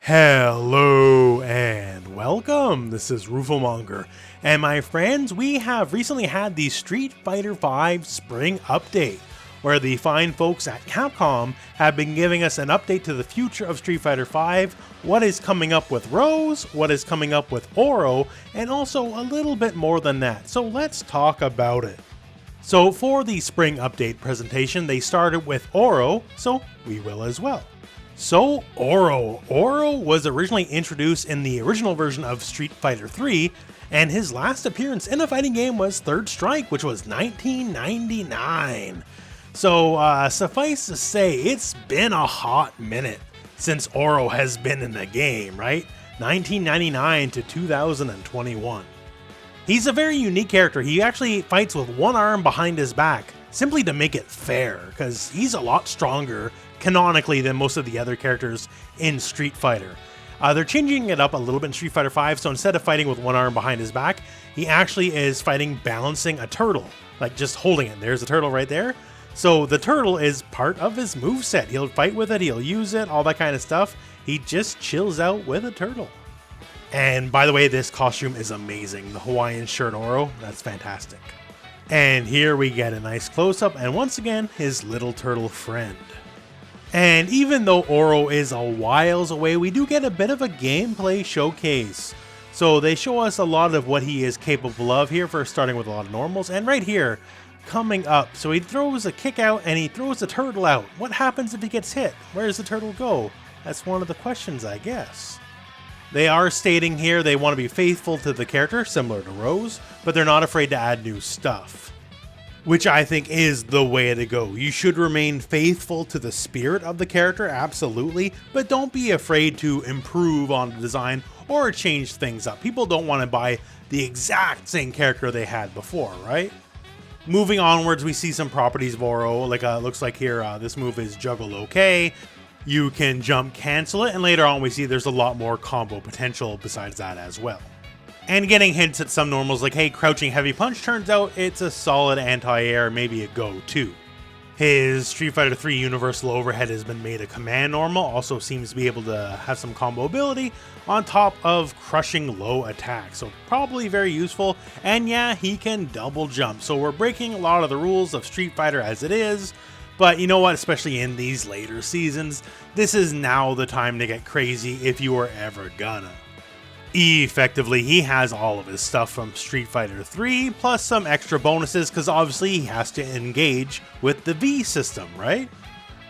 Hello and welcome. This is rooflemonger, and my friends, we have recently had the Street Fighter V Spring Update, where the fine folks at Capcom have been giving us an update to the future of Street Fighter V, what is coming up with Rose, what is coming up with Oro, and also a little bit more than that. So let's talk about it. So for the Spring Update presentation, they started with Oro, so we will as well. So Oro was originally introduced in the original version of Street Fighter III, and his last appearance in a fighting game was Third Strike, which was 1999. So suffice to say, it's been a hot minute since Oro has been in the game, right? 1999 to 2021. He's a very unique character. He actually fights with one arm behind his back, simply to make it fair, because he's a lot stronger canonically than most of the other characters in Street Fighter. They're changing it up a little bit in Street Fighter V, so instead of fighting with one arm behind his back, he actually is fighting balancing a turtle, like just holding it. There's a turtle right there. So the turtle is part of his moveset. He'll fight with it, he'll use it, all that kind of stuff. He just chills out with a turtle. And by the way, this costume is amazing. The Hawaiian shirt Oro, that's fantastic. And here we get a nice close-up, and once again, his little turtle friend. And even though Oro is a whiles away, we do get a bit of a gameplay showcase. So they show us a lot of what he is capable of here, first starting with a lot of normals, and right here, coming up. So he throws a kick out and he throws the turtle out. What happens if he gets hit? Where does the turtle go? That's one of the questions, I guess. They are stating here they want to be faithful to the character, similar to Rose, but they're not afraid to add new stuff, which I think is the way to go. You should remain faithful to the spirit of the character, absolutely, but don't be afraid to improve on the design or change things up. People don't want to buy the exact same character they had before, right? Moving onwards, we see some properties of Oro, like looks like here, this move is juggle okay. You can jump cancel it, and later on we see there's a lot more combo potential besides that as well. And getting hints at some normals like, hey, crouching heavy punch, turns out it's a solid anti-air, maybe a go too. His Street Fighter III universal overhead has been made a command normal, also seems to be able to have some combo ability on top of crushing low attack, so probably very useful. And yeah, he can double jump, so we're breaking a lot of the rules of Street Fighter as it is. But you know what, especially in these later seasons, this is now the time to get crazy if you were ever gonna. Effectively, he has all of his stuff from Street Fighter III, plus some extra bonuses, because obviously he has to engage with the V system, right?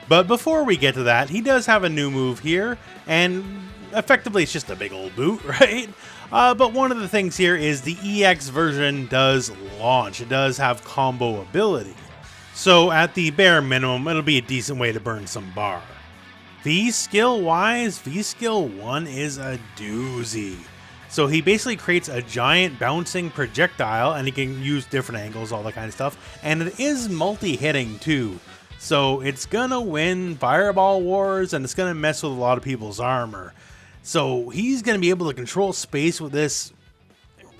But before we get to that, he does have a new move here, and effectively it's just a big old boot, right? But one of the things here is the EX version does launch. It does have combo ability. So at the bare minimum, it'll be a decent way to burn some bar. V-skill wise, V-skill 1 is a doozy. So he basically creates a giant bouncing projectile, and he can use different angles, all that kind of stuff. And it is multi-hitting too. So it's gonna win Fireball Wars, and it's gonna mess with a lot of people's armor. So he's gonna be able to control space with this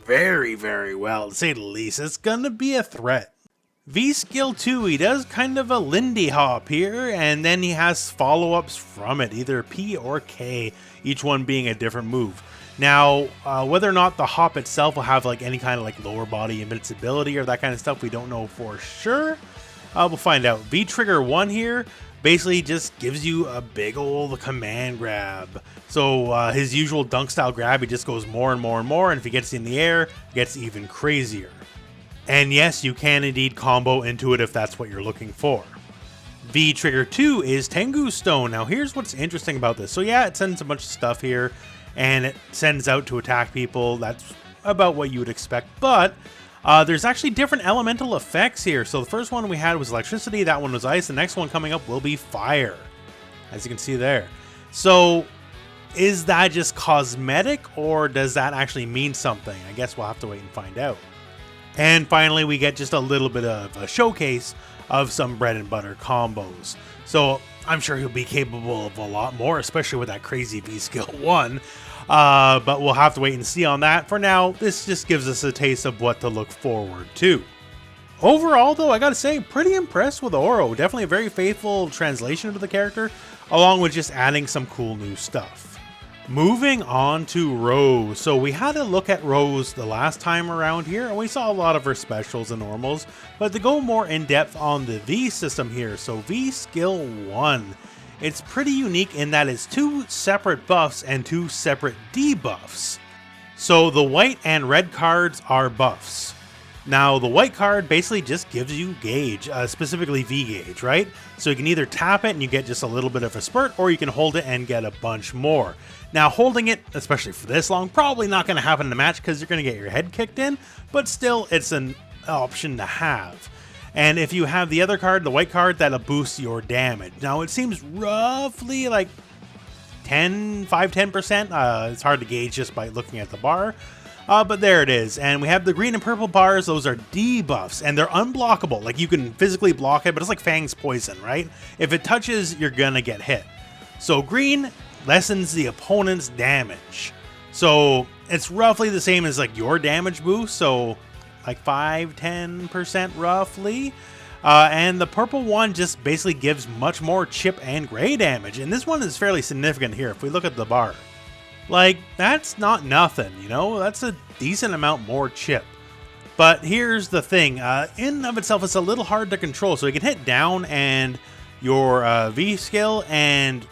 very, very well, to say the least. It's gonna be a threat. V-skill 2, he does kind of a Lindy Hop here, and then he has follow-ups from it, either P or K, each one being a different move. Now, whether or not the hop itself will have like any kind of like lower body invincibility or that kind of stuff, we don't know for sure. We'll find out. V-trigger 1 here basically just gives you a big old command grab. So his usual dunk style grab, he just goes more and more and more, and if he gets in the air, it gets even crazier. And yes, you can indeed combo into it if that's what you're looking for. V-trigger 2 is Tengu Stone. Now here's what's interesting about this. So yeah, it sends a bunch of stuff here, and it sends out to attack people. That's about what you would expect, but there's actually different elemental effects here. So the first one we had was electricity, that one was ice, the next one coming up will be fire, as you can see there. So is that just cosmetic, or does that actually mean something? I guess we'll have to wait and find out. And finally, we get just a little bit of a showcase of some bread and butter combos. So I'm sure he'll be capable of a lot more, especially with that crazy V-skill 1. But we'll have to wait and see on that. For now, this just gives us a taste of what to look forward to. Overall, though, I gotta say, pretty impressed with Oro. Definitely a very faithful translation of the character, along with just adding some cool new stuff. Moving on to Rose. So we had a look at Rose the last time around here, and we saw a lot of her specials and normals, but to go more in depth on the V system here, so V skill 1. It's pretty unique in that it's 2 separate buffs and 2 separate debuffs. So the white and red cards are buffs. Now the white card basically just gives you gauge, specifically V gauge, right? So you can either tap it and you get just a little bit of a spurt, or you can hold it and get a bunch more. Now holding it, especially for this long, probably not going to happen in a match because you're going to get your head kicked in, but still it's an option to have. And if you have the other card, the white card, that'll boost your damage. Now it seems roughly like 5-10%. It's hard to gauge just by looking at the bar. But there it is. And we have the green and purple bars. Those are debuffs, and they're unblockable. Like, you can physically block it, but it's like Fang's poison, right? If it touches, you're gonna get hit. So green lessens the opponent's damage. So it's roughly the same as like your damage boost. So like 5-10% roughly. And the purple one just basically gives much more chip and gray damage. And this one is fairly significant here if we look at the bar. Like, that's not nothing, you know? That's a decent amount more chip. But here's the thing. In and of itself, it's a little hard to control. So you can hit down and your V skill, and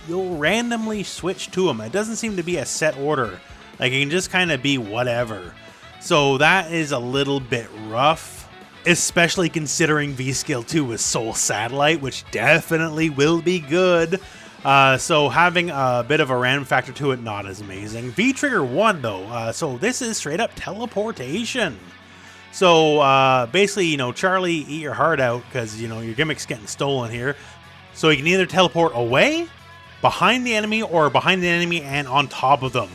you'll randomly switch to them. It doesn't seem to be a set order. Like, it can just kind of be whatever. So that is a little bit rough, especially considering V skill 2 is Soul Satellite, which definitely will be good. So having a bit of a random factor to it, not as amazing. V trigger 1 though, so this is straight up teleportation. So basically, you know, Charlie, eat your heart out because, you know, your gimmick's getting stolen here. So you can either teleport away, behind the enemy, or behind the enemy and on top of them,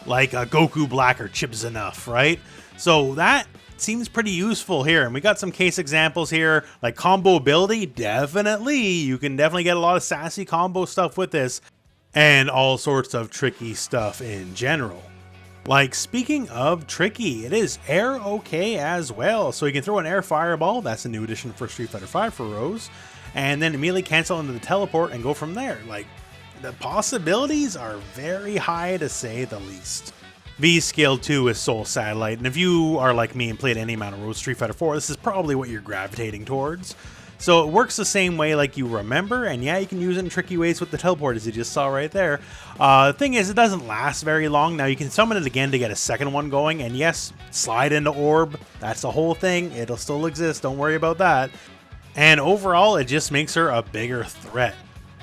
like Goku Black or Chip Enough, right? So that seems pretty useful here, and we got some case examples here, like combo ability. Definitely, you can definitely get a lot of sassy combo stuff with this, and all sorts of tricky stuff in general. Like, speaking of tricky, it is air okay as well, so you can throw an air fireball. That's a new addition for Street Fighter V for Rose, and then immediately cancel into the teleport and go from there. Like, the possibilities are very high, to say the least. V skill 2 is Soul Satellite, and if you are like me and played any amount of Rose Street Fighter 4, this is probably what you're gravitating towards. So it works the same way like you remember, and yeah, you can use it in tricky ways with the teleport, as you just saw right there. The thing is, it doesn't last very long. Now, you can summon it again to get a second one going, and yes, slide into orb. That's the whole thing. It'll still exist. Don't worry about that. And overall, it just makes her a bigger threat.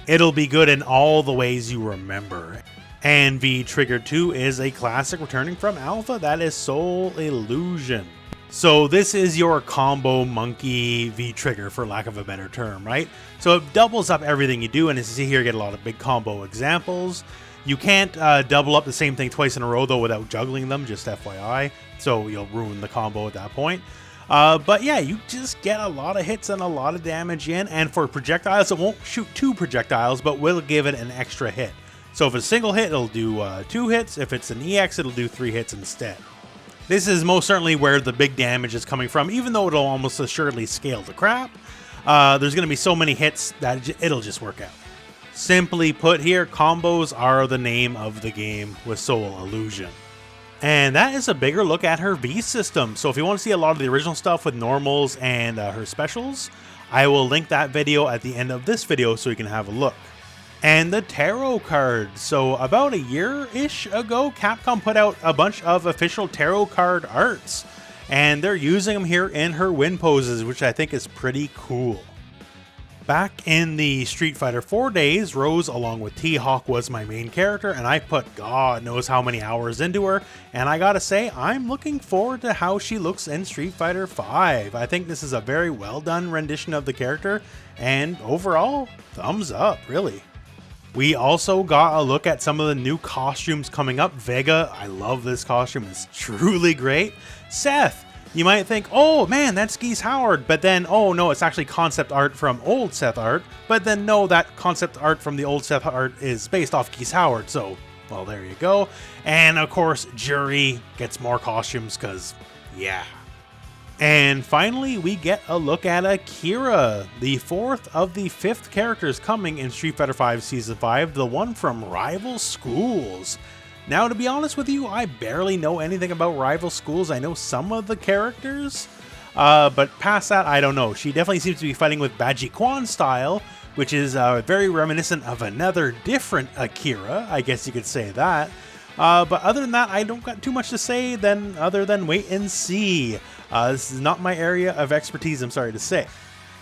It'll be good in all the ways you remember. And V Trigger 2 is a classic returning from Alpha. That is Soul Illusion. So this is your combo monkey V Trigger, for lack of a better term, right? So it doubles up everything you do, and as you see here, you get a lot of big combo examples. You can't double up the same thing twice in a row, though, without juggling them, just FYI. So you'll ruin the combo at that point. But yeah, you just get a lot of hits and a lot of damage in. And for projectiles, it won't shoot 2 projectiles, but will give it an extra hit. So if it's a single hit, it'll do 2 hits. If it's an EX, it'll do 3 hits instead. This is most certainly where the big damage is coming from, even though it'll almost assuredly scale to crap. There's going to be so many hits that it'll just work out. Simply put here, combos are the name of the game with Soul Illusion. And that is a bigger look at her V system. So if you want to see a lot of the original stuff with normals and her specials, I will link that video at the end of this video so you can have a look. And the tarot cards. So about a year-ish ago, Capcom put out a bunch of official tarot card arts, and they're using them here in her win poses, which I think is pretty cool. Back in the Street Fighter 4 days, Rose, along with T-Hawk, was my main character, and I put God knows how many hours into her, and I gotta say, I'm looking forward to how she looks in Street Fighter 5. I think this is a very well done rendition of the character, and overall, thumbs up, really. We also got a look at some of the new costumes coming up. Vega, I love this costume, it's truly great. Seth, you might think, oh man, that's Geese Howard, but then, oh no, it's actually concept art from old Seth art, but then no, that concept art from the old Seth art is based off Geese Howard, so, well, there you go. And of course, Jury gets more costumes, because, yeah. And finally, we get a look at Akira, the 4th of the 5th characters coming in Street Fighter V Season 5, the one from Rival Schools. Now, to be honest with you, I barely know anything about Rival Schools. I know some of the characters, but past that, I don't know. She definitely seems to be fighting with Baji Quan style, which is very reminiscent of another different Akira, I guess you could say that. But other than that, I don't got too much to say other than wait and see. This is not my area of expertise, I'm sorry to say.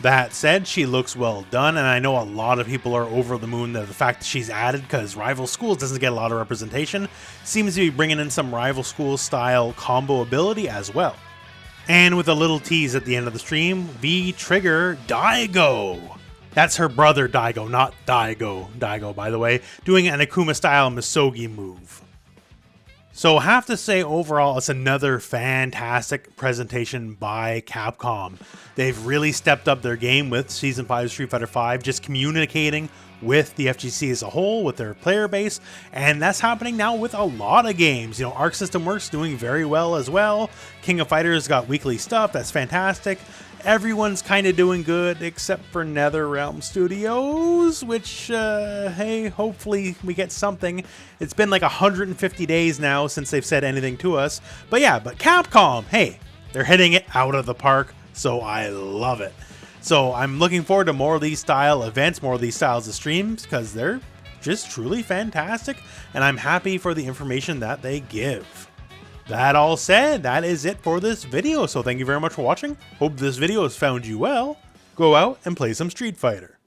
That said, she looks well done, and I know a lot of people are over the moon that the fact that she's added, because Rival Schools doesn't get a lot of representation, seems to be bringing in some Rival Schools style combo ability as well. And with a little tease at the end of the stream, V-Trigger Daigo. That's her brother Daigo, not Daigo by the way, doing an Akuma style Misogi move. So I have to say, overall, it's another fantastic presentation by Capcom. They've really stepped up their game with Season 5 Street Fighter V, just communicating with the FGC as a whole, with their player base, and that's happening now with a lot of games. You know, Arc System Works doing very well as well. King of Fighters got weekly stuff, that's fantastic. Everyone's kind of doing good except for NetherRealm Studios, which, hey, hopefully we get something. It's been like 150 days now since they've said anything to us. But yeah, but Capcom, hey, they're hitting it out of the park, so I love it. So I'm looking forward to more of these style events, more of these styles of streams, because they're just truly fantastic, and I'm happy for the information that they give. That all said, that is it for this video, so thank you very much for watching. Hope this video has found you well. Go out and play some Street Fighter.